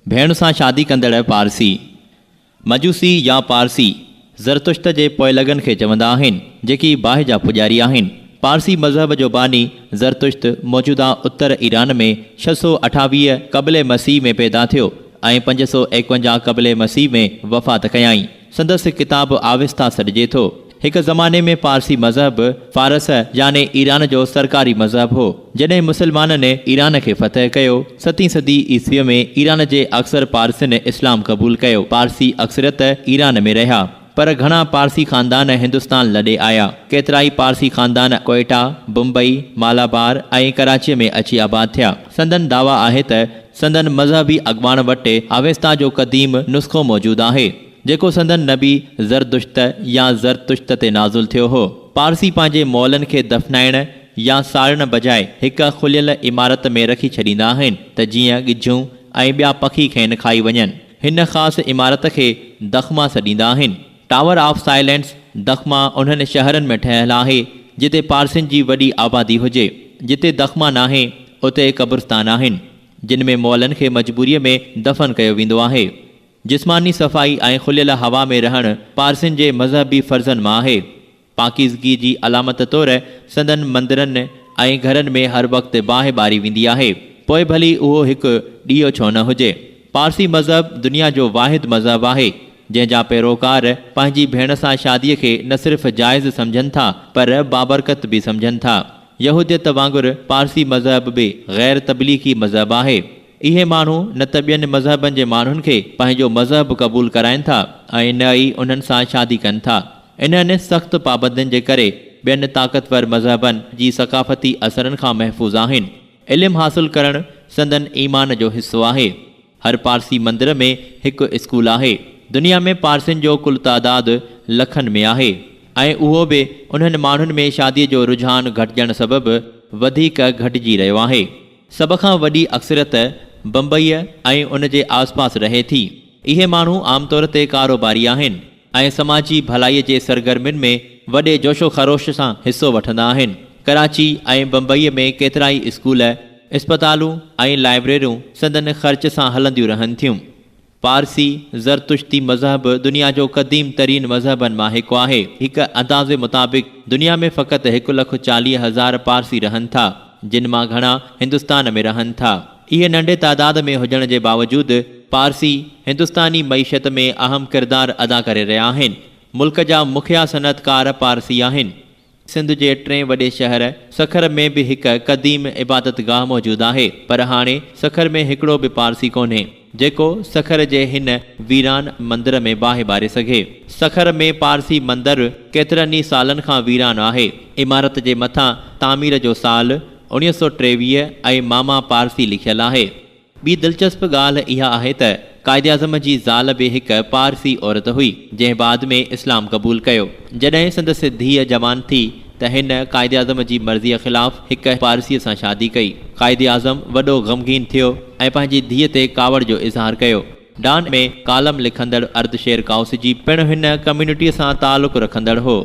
भेण सां शादी कंदड़ पारसी। मजूसी या पारसी ज़रतुश्त जे पोइलॻनि खे चवंदा आहिनि, जेकी बाहि जा पुॼारी आहिनि। पारसी मज़हब जो बानी ज़रतुश्त मौजूदा उत्तर ईरान में 628 क़ब्ल मसीह में पैदा थियो ऐं 551 क़ब्ल मसीह में वफ़ात कयाई। संदसि किताब आविस्ता सॾिजे थो। हिक ज़माने में पारसी मज़हब फारस याने ईरान जो सरकारी मज़हब हो। जॾहिं मुसलमाननि ईरान खे फ़तह कयो 7वीं सदी ईस्वीअ में ईरान जे अक्सर पारसियुनि इस्लाम क़बूल कयो। पारसी अक्सरियत ईरान में रहिया, पर घणा पारसी ख़ानदान हिंदुस्तान लॾे आया। केतिराई पारसी ख़ानदान कोयटा, मुंबई, मालाबार ऐं कराचीअ में अची आबाद थिया। संदन दावा आहे त संदन मज़हबी अॻवान वटि आवेस्ता जो क़दीम नुस्ख़ो मौजूदु आहे, जेको संदन नबी ज़रदुश्त या ज़रतुश्त ते नाज़ुल थियो हो। पारसी पंहिंजे मौलनि खे दफ़नाइण या साड़ण बजाए हिक खुलियल इमारत में रखी छॾींदा आहिनि त जीअं ॻिझूं ऐं ॿिया पखी खेनि खाई वञनि। हिन ख़ासि इमारत खे दख़्मा सॾींदा आहिनि। टावर ऑफ साइलेंस दख़्मा उन्हनि शहरनि में ठहियलु आहे जिते पारसियुनि जी वॾी आबादी हुजे। जिते दख़्मा नाहे उते क़ब्रिस्तान आहिनि, जिन में मौलनि खे मजबूरीअ में दफ़न कयो वेंदो आहे। जिस्मानी सफ़ाई ऐं खुलियल हवा में रहणु पारसियुनि जे मज़हबी फ़र्ज़नि मां आहे। पाकीज़गी जी अलामत तौरु संदन मंदरनि ऐं घरनि में हर वक़्तु बाहि ॿारी वेंदी आहे, पोइ भली उहो हिकु ॾीओ छो न हुजे। पारसी मज़हब दुनिया जो वाहिद मज़हब आहे जंहिंजा पैरोकार पंहिंजी भेण सां शादीअ खे न सिर्फ़ जाइज़ सम्झनि था, पर बाबरकत बि सम्झनि था। यहूदियत वांगुरु पारसी मज़हब बि ग़ैर तब्लीगी मज़हब आहे। इहे माण्हू न त ॿियनि मज़हबनि जे माण्हुनि खे पंहिंजो मज़हब क़बूल कराइनि था ऐं न ई उन्हनि सां शादी कनि था। इन्हनि सख़्तु पाबंदियुनि जे करे ॿियनि ताक़तवर मज़हबनि जी सक़ाफ़ती असरनि खां महफ़ूज़ आहिनि। इल्मु हासिलु करणु संदन ईमान जो हिसो आहे। हर पारसी मंदर में हिकु स्कूल आहे। दुनिया में पारसियुनि जो कुल तादादु लखनि में आहे ऐं उहो बि उन्हनि माण्हुनि में शादीअ जो रुझान घटिजण सबबि वधीक घटिजी रहियो आहे। सभ खां वॾी अक्सरियत बम्बईअ ऐं उन जे आसपास रहे थी। इहे माण्हू आमतौर ते कारोबारी आहिनि ऐं समाजी भलाईअ जे सरगर्मियुनि में वॾे जोशो ख़रोश सां हिसो वठंदा आहिनि। कराची ऐं बम्बईअ में केतिराई स्कूल, इस्पतालूं ऐं लाइब्रेरियूं संदन ख़र्च सां हलंदियूं रहनि थियूं। पारसी ज़रतुश्ती मज़हब दुनिया जो क़दीम तरीन मज़हबनि मां हिकु आहे। हिक अंदाज़े मुताबिक़ दुनिया में फ़क़ति 1,40,000 पारसी रहनि था, जिन मां घणा हिंदुस्तान में रहनि था। इहे नंढे तादाद में हुजण जे बावजूदि पारसी हिंदुस्तानी मईशत में अहम किरदारु अदा करे रहिया आहिनि। मुल्क जा मुखिया सनअतकार पारसी आहिनि। सिंध जे 3 वॾे शहर सखर में बि हिकु क़दीम इबादतगाह मौजूदु आहे, पर हाणे सखर में हिकिड़ो बि पारसी कोन्हे जेको सखर जे हिन वीरान मंदर में बाहि ॿारे सघे। सखर में पारसी मंदरु केतिरनि ई सालनि खां वीरान आहे। इमारत जे मथां तामीर जो साल 1923 ऐं मामा पारसी लिखियलु आहे। ॿी दिलचस्प ॻाल्हि इहा आहे त क़ाइद आज़म जी ज़ाल बि हिकु पारसी औरत हुई, जंहिं बाद में इस्लाम क़बूल कयो। जॾहिं संदसि धीअ जवान थी त हिन क़ाइद आज़म जी मर्ज़ीअ ख़िलाफ़ हिकु पारसीअ सां शादी कई। क़ाइद आज़म वॾो ग़मगीन थियो ऐं पंहिंजी धीअ ते कावड़ जो इज़हार कयो। डान में कालम लिखंदड़ अर्दशेर काउस जी पिणु हिन कम्यूनिटीअ सां तालुक़ु रखंदड़ हो।